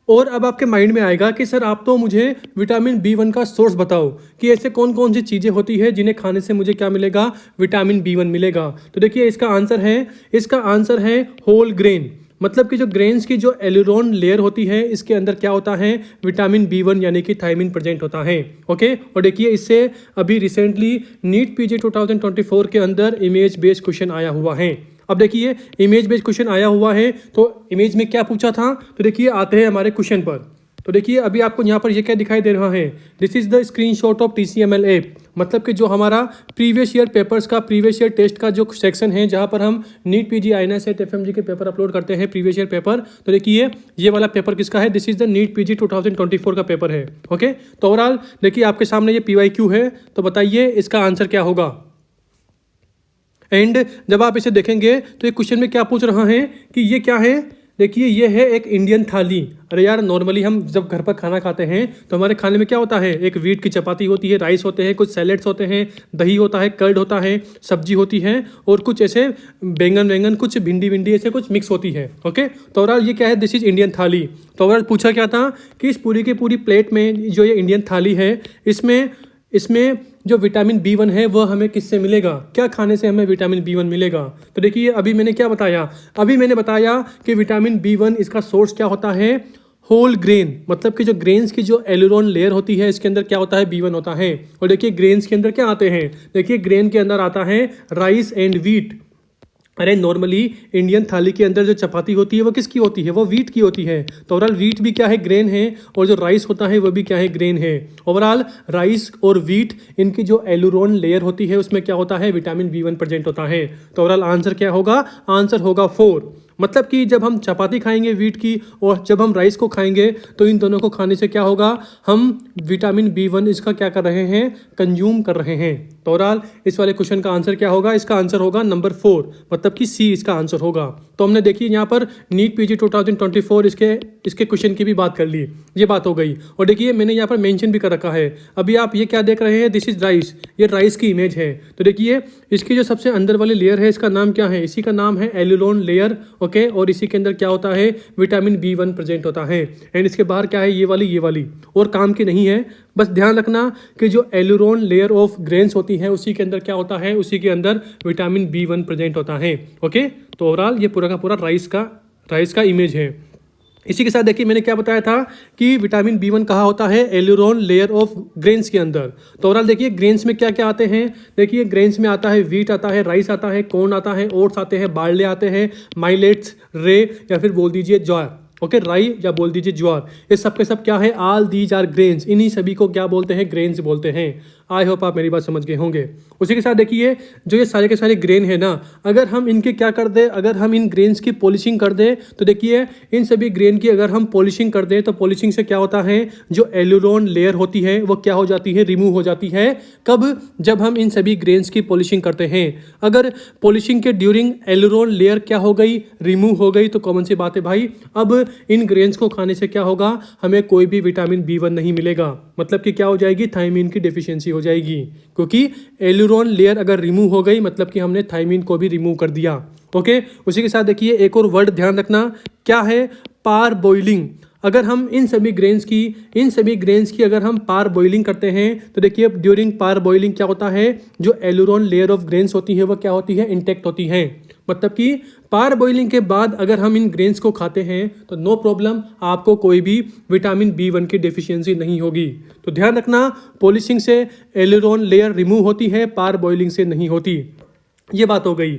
और अब आपके माइंड में आएगा कि सर आप तो मुझे विटामिन B1 का सोर्स बताओ कि ऐसे कौन कौन सी चीज़ें होती है जिन्हें खाने से मुझे क्या मिलेगा, विटामिन B1 मिलेगा। तो देखिए इसका आंसर है होल ग्रेन। मतलब कि जो ग्रेन्स की जो एलुरोन लेयर होती है इसके अंदर क्या होता है, विटामिन B1 यानी कि थायमिन प्रेजेंट होता है। ओके, और देखिए इससे अभी रिसेंटली नीट PG 2024 के अंदर इमेज बेस्ड क्वेश्चन आया हुआ है। अब देखिए इमेज बेस्ड क्वेश्चन आया हुआ है तो इमेज में क्या पूछा था, तो देखिए आते हैं हमारे क्वेश्चन पर। तो देखिए अभी आपको यहाँ पर ये क्या दिखाई दे रहा है, this is the screenshot of TCML app. मतलब कि जो हमारा प्रीवियस ईयर पेपर्स का प्रीवियस ईयर टेस्ट का जो सेक्शन है जहाँ पर हम NEET PG INS CET FMG के पेपर अपलोड करते हैं प्रीवियस ईयर पेपर। तो देखिए ये वाला पेपर किसका है, this is the NEET PG 2024 का पेपर है। ओके, तो ओवरऑल देखिए आपके सामने ये PYQ है, तो बताइए इसका आंसर क्या होगा। एंड जब आप इसे देखेंगे तो ये क्वेश्चन में क्या पूछ रहा है कि ये क्या है, देखिए ये है एक इंडियन थाली। अरे यार नॉर्मली हम जब घर पर खाना खाते हैं तो हमारे खाने में क्या होता है, एक वीट की चपाती होती है, राइस होते हैं, कुछ सैलेड्स होते हैं, दही होता है, कर्ड होता है, सब्जी होती है और कुछ ऐसे बैंगन कुछ भिंडी ऐसे कुछ मिक्स होती है। ओके, तो ओवरऑल ये क्या है, दिस इज इंडियन थाली। तो ओवरऑल पूछा क्या था कि इस पूरी की पूरी प्लेट में जो ये इंडियन थाली है इसमें जो विटामिन B1 है वह हमें किससे मिलेगा, क्या खाने से हमें विटामिन B1 मिलेगा। तो देखिए अभी मैंने क्या बताया, अभी मैंने बताया कि विटामिन B1 इसका सोर्स क्या होता है, होल ग्रेन। मतलब कि जो ग्रेन्स की जो एलुरोन लेयर होती है इसके अंदर क्या होता है, B1 होता है। और देखिए ग्रेन्स के अंदर क्या आते हैं, देखिए ग्रेन के अंदर आता है राइस एंड व्हीट। अरे नॉर्मली इंडियन थाली के अंदर जो चपाती होती है वो किसकी होती है, वो व्हीट की होती है। तो ओवरऑल व्हीट भी क्या है, ग्रेन है, और जो राइस होता है वो भी क्या है, ग्रेन है। ओवरऑल राइस और व्हीट इनकी जो एलुरोन लेयर होती है उसमें क्या होता है, विटामिन B1 प्रेजेंट होता है। तो ओवरऑल आंसर क्या होगा, आंसर होगा 4। मतलब कि जब हम चपाती खाएंगे व्हीट की और जब हम राइस को खाएंगे तो इन दोनों को खाने से क्या होगा, हम विटामिन B1 इसका क्या कर रहे हैं, कंज्यूम कर रहे हैं। तो ओवरऑल इस वाले क्वेश्चन का आंसर क्या होगा, इसका आंसर होगा नंबर 4, मतलब कि C इसका आंसर होगा। तो हमने देखिए यहाँ पर नीट PG 2024 इसके क्वेश्चन की भी बात कर ली, ये बात हो गई। और देखिए मैंने यहाँ पर मेंशन भी कर रखा है, अभी आप ये क्या देख रहे हैं, दिस इज राइस, ये राइस की इमेज है। तो देखिए इसकी जो सबसे अंदर वाली लेयर है इसका नाम क्या है, इसी का नाम है एलुरोन लेयर। ओके, और इसी के अंदर क्या होता है, विटामिन B1 प्रेजेंट होता है। एंड इसके बाहर क्या है, ये वाली और काम की नहीं है। बस ध्यान रखना कि जो एलुरोन लेयर ऑफ ग्रेन्स होती है उसी के अंदर क्या होता है, उसी के अंदर विटामिन B1 प्रेजेंट होता है। ओके, तो ओवरऑल ये पूरा का पूरा राइस का इमेज है। इसी के साथ देखिए मैंने क्या बताया था कि विटामिन B1 कहाँ होता है, एलुरोन लेयर ऑफ ग्रेन्स के अंदर। तो ओवरऑल देखिए ग्रेन्स में क्या क्या आते हैं, देखिए ग्रेन्स में आता है व्हीट आता है, राइस आता है, कॉर्न आता है, ओट्स आते हैं, बार्ले आते हैं, माइलेट्स, रे या फिर बोल दीजिए ज्वार। ओके, राई या बोल दीजिए ज्वार, ये सब के सब क्या है, ऑल दीज आर ग्रेन्स। इन्हीं सभी को क्या बोलते हैं, ग्रेन्स बोलते हैं। आई होप आप मेरी बात समझ गए होंगे। उसी के साथ देखिए जो ये सारे के सारे ग्रेन है ना, अगर हम इनके क्या कर दे, अगर हम इन ग्रेन्स की पॉलिशिंग कर दे तो देखिए इन सभी ग्रेन की अगर हम पॉलिशिंग कर दे तो पॉलिशिंग से क्या होता है, जो एलुरोन लेयर होती है वो क्या हो जाती है, रिमूव हो जाती है। कब, जब हम इन सभी ग्रेन्स की पॉलिशिंग करते हैं। अगर पॉलिशिंग के ड्यूरिंग एलुरोन लेयर क्या हो गई, रिमूव हो गई, तो कॉमन सी बात है भाई, अब इन ग्रेन्स को खाने से क्या होगा, हमें कोई भी विटामिन B1 नहीं मिलेगा। मतलब कि क्या हो जाएगी, थायमीन की डिफिशियंसी हो जाएगी, क्योंकि एलुरोन लेयर अगर रिमूव हो गई मतलब कि हमने थायमीन को भी रिमूव कर दिया। ओके, उसी के साथ देखिए एक और वर्ड ध्यान रखना, क्या है, पार बॉइलिंग। अगर हम इन सभी ग्रेन्स की अगर हम पार बॉइलिंग करते हैं तो देखिए ड्यूरिंग पार बॉइलिंग क्या होता है, जो एलुरोन लेयर ऑफ ग्रेन्स होती है वो क्या होती है, इंटेक्ट होती है। मतलब कि पार बॉइलिंग के बाद अगर हम इन ग्रेन्स को खाते हैं तो नो प्रॉब्लम, आपको कोई भी विटामिन B1 की डेफिशिएंसी नहीं होगी। तो ध्यान रखना, पॉलिशिंग से एलुरोन लेयर रिमूव होती है, पार बॉइलिंग से नहीं होती। ये बात हो गई।